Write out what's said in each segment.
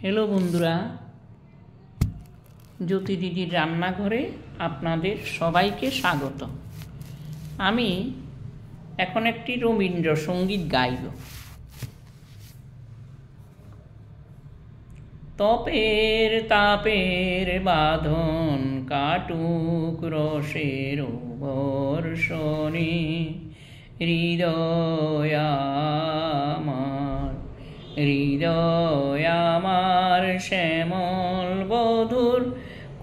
Hello বন্ধুরা, জ্যোতি দিদির রান্নাঘরে আপনাদের সবাইকে স্বাগত। আমি এখন একটি রবীন্দ্রসঙ্গীত গাইব। তপের তাপের বাঁধন কাটুক রসের বর্ষণে, হৃদয় আমার শ্যামল বধুর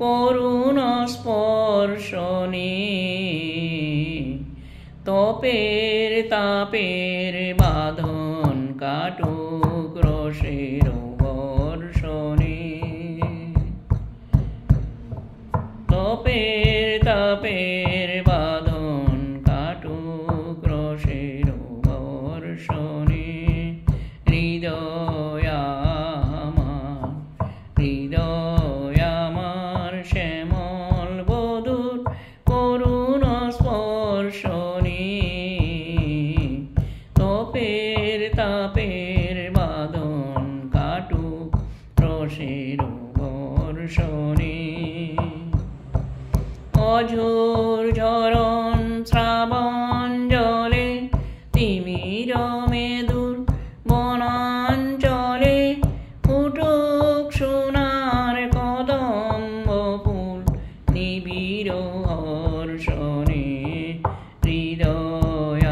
করুণ স্পর্শনে। তপের তাপের বাঁধন কাটুক রসের বর্ষণে, তপের তাপের বাঁধন কাটুক রসের বর্ষণে। হৃদয় আমার শ্যামল বধুর করুণ স্পর্শনে। তপের তাপের বাঁধন কাটুক রসের বর্ষণে। অঝোর ঝরণ শ্রাবণ জলে তিমির মেদুর বনাঞ্চলে, ফুটুক সোনার কদম্ব ফুল নিবিড় হর্ষণে। হৃদয়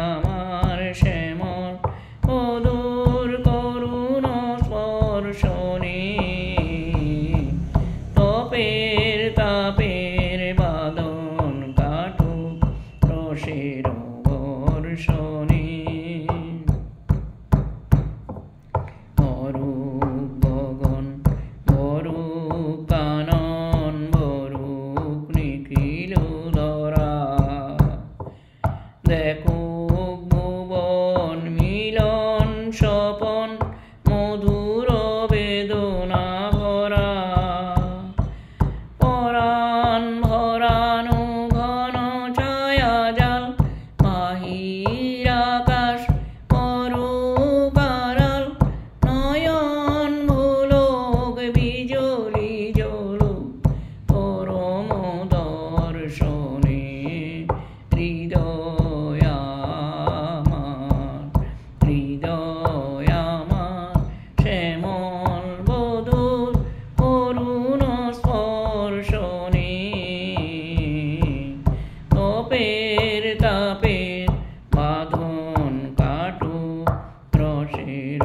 আমার শ্যামল বধুর করুণ স্পর্শনে। তপের তাপের বাঁধন কাটুক রসের বর্ষণে। অরূপ গগন বরুক কানন বরুক নিখিল ধরা, দেখুক ভুবন মিলন স্বপন মধুর বেদনা ভরা। পরাণ ভরানো ঘন ছায়া জাল বাহির আকাশ অরূপ আড়াল, নয়ন ভুলোক বিজলি জ্বলুক পরম দর্শনে। হৃদয় আমার শ্যামল বধুর করুণ স্পর্শনে। তপের তাপের বাঁধন কাটুক রসের